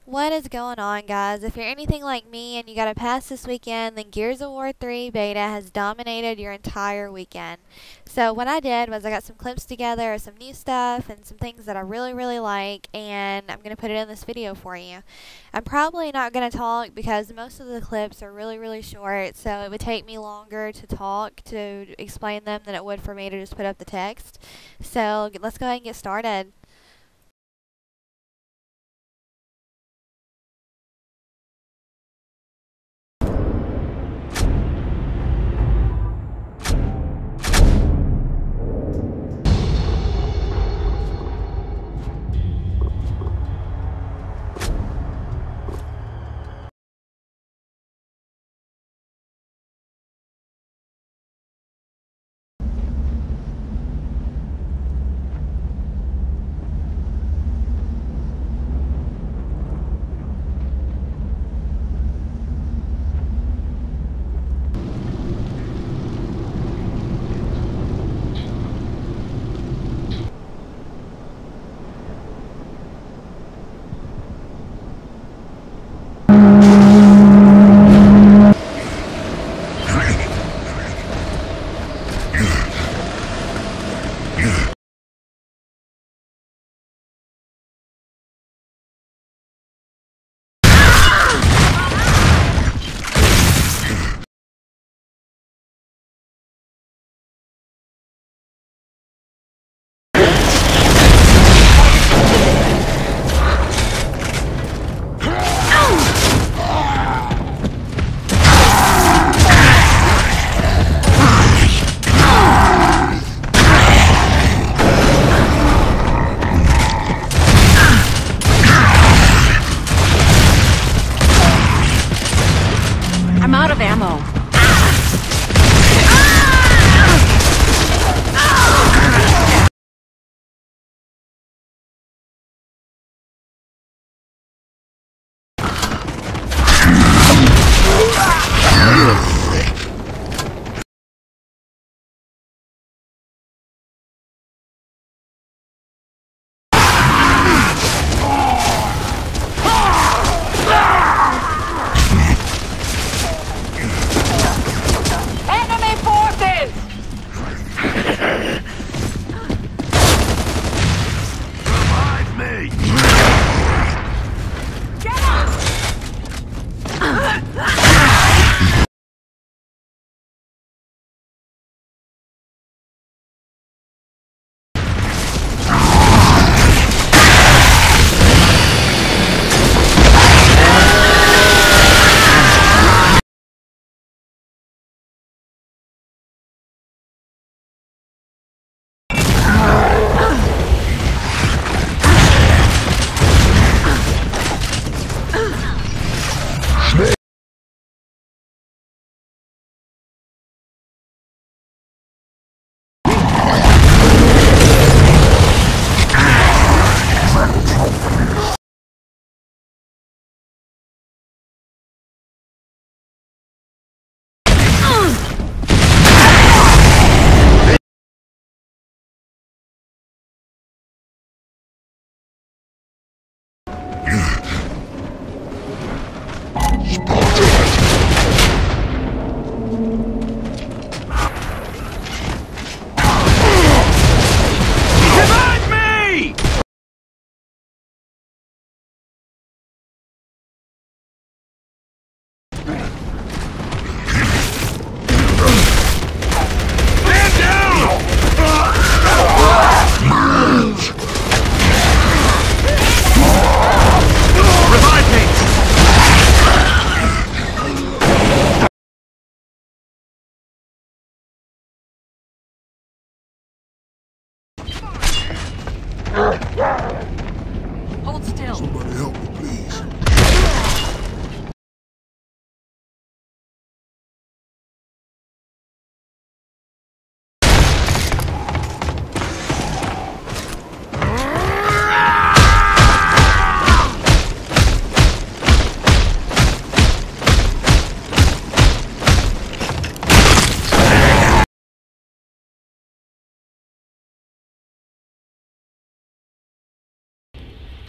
What is going on, guys? If you're anything like me and you got a pass this weekend, then Gears of War 3 beta has dominated your entire weekend. So what I did was I got some clips together of some new stuff and some things that I really like, and I'm going to put it in this video for you. I'm probably not going to talk because most of the clips are really short, so it would take me longer to talk to explain them than it would for me to just put up the text. So let's go ahead and get started.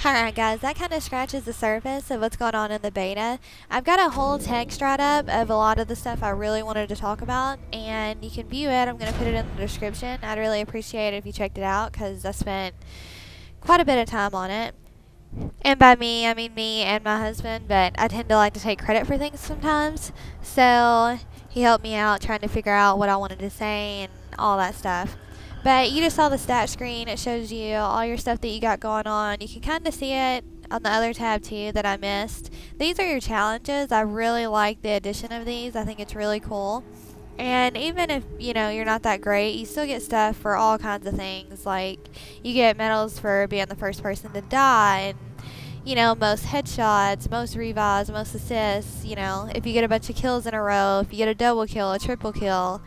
Alright guys, that kind of scratches the surface of what's going on in the beta. I've got a whole text write-up of a lot of the stuff I really wanted to talk about, and you can view it. I'm going to put it in the description. I'd really appreciate it if you checked it out, because I spent quite a bit of time on it. And by me, I mean me and my husband, but I tend to like to take credit for things sometimes. So he helped me out trying to figure out what I wanted to say and all that stuff. But you just saw the stat screen. It shows you all your stuff that you got going on. You can kind of see it on the other tab too that I missed. These are your challenges. I really like the addition of these. I think it's really cool. And even if, you know, you're not that great, you still get stuff for all kinds of things. Like, you get medals for being the first person to die, and, you know, most headshots, most revives, most assists, you know, if you get a bunch of kills in a row, if you get a double kill, a triple kill,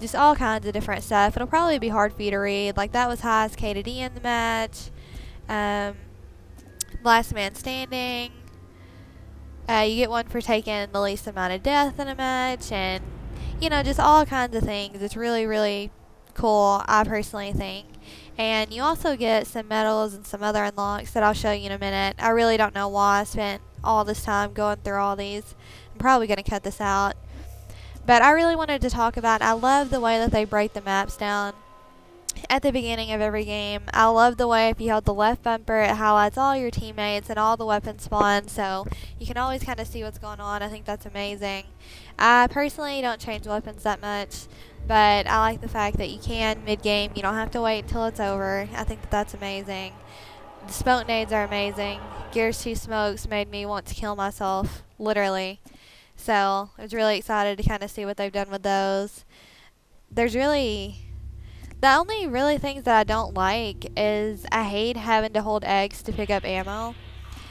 just all kinds of different stuff. It'll probably be hard for you to read. Like, that was highest K to D in the match. Last man standing. You get one for taking the least amount of death in a match, and you know, just all kinds of things. It's really, really cool, I personally think. And you also get some medals and some other unlocks that I'll show you in a minute. I really don't know why I spent all this time going through all these. I'm probably going to cut this out. But I really wanted to talk about, I love the way that they break the maps down at the beginning of every game. I love the way if you held the left bumper, it highlights all your teammates and all the weapons spawn, so you can always kind of see what's going on. I think that's amazing. I personally don't change weapons that much, but I like the fact that you can mid-game. You don't have to wait until it's over. I think that that's amazing. The smoke nades are amazing. Gears 2 smokes made me want to kill myself, literally. So I was really excited to kind of see what they've done with those. There's really... The only really things that I don't like is I hate having to hold X to pick up ammo.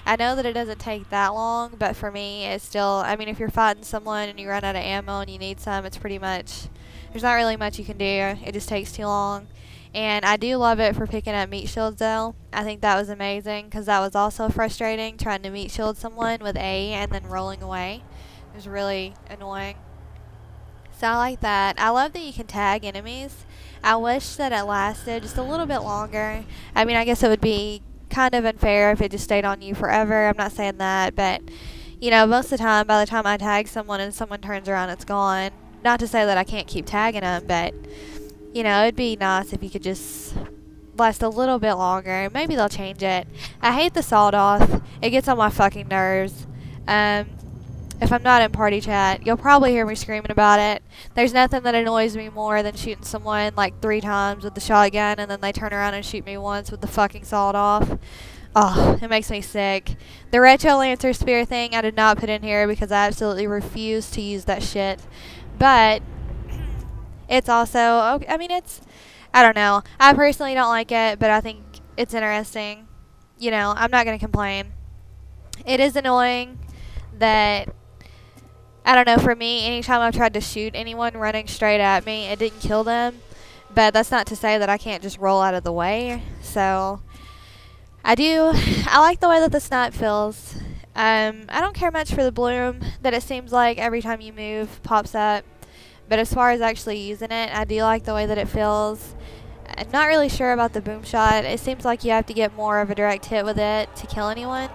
I know that it doesn't take that long, but for me, it's still, I mean, if you're fighting someone and you run out of ammo and you need some, it's pretty much, there's not really much you can do. It just takes too long. And I do love it for picking up meat shields, though. I think that was amazing, because that was also frustrating, trying to meat shield someone with A and then rolling away. It was really annoying. So I like that. I love that you can tag enemies. I wish that it lasted just a little bit longer. I mean, I guess it would be kind of unfair if it just stayed on you forever. I'm not saying that, but, you know, most of the time, by the time I tag someone and someone turns around, it's gone. Not to say that I can't keep tagging them, but, you know, it'd be nice if you could just last a little bit longer. Maybe they'll change it. I hate the sawed off. It gets on my fucking nerves. If I'm not in party chat, you'll probably hear me screaming about it. There's nothing that annoys me more than shooting someone like 3 times with the shotgun and then they turn around and shoot me once with the fucking sawed off. Oh, it makes me sick. The Retro Lancer Spear thing I did not put in here because I absolutely refuse to use that shit. But it's also, I mean, it's, I don't know. I personally don't like it, but I think it's interesting. You know, I'm not going to complain. It is annoying that, I don't know, for me, anytime I've tried to shoot anyone running straight at me, it didn't kill them. But that's not to say that I can't just roll out of the way. So, I like the way that the snipe feels. I don't care much for the bloom that it seems like every time you move pops up. But as far as actually using it, I do like the way that it feels. I'm not really sure about the boom shot. It seems like you have to get more of a direct hit with it to kill anyone.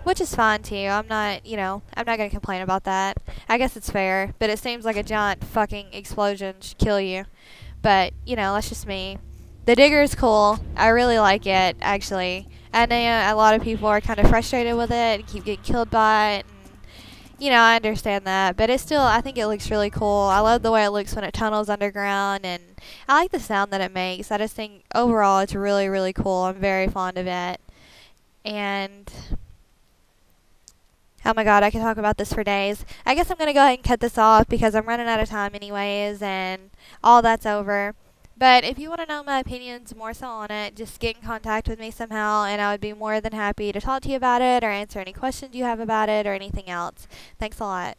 Which is fine too. I'm not, you know, I'm not going to complain about that. I guess it's fair, but it seems like a giant fucking explosion should kill you. But, you know, that's just me. The digger is cool. I really like it, actually. I know a lot of people are kind of frustrated with it and keep getting killed by it. And, you know, I understand that. But it's still, I think it looks really cool. I love the way it looks when it tunnels underground. And I like the sound that it makes. I just think overall it's really, really cool. I'm very fond of it. And oh my god, I could talk about this for days. I guess I'm going to go ahead and cut this off because I'm running out of time anyways and all that's over. But if you want to know my opinions more so on it, just get in contact with me somehow and I would be more than happy to talk to you about it or answer any questions you have about it or anything else. Thanks a lot.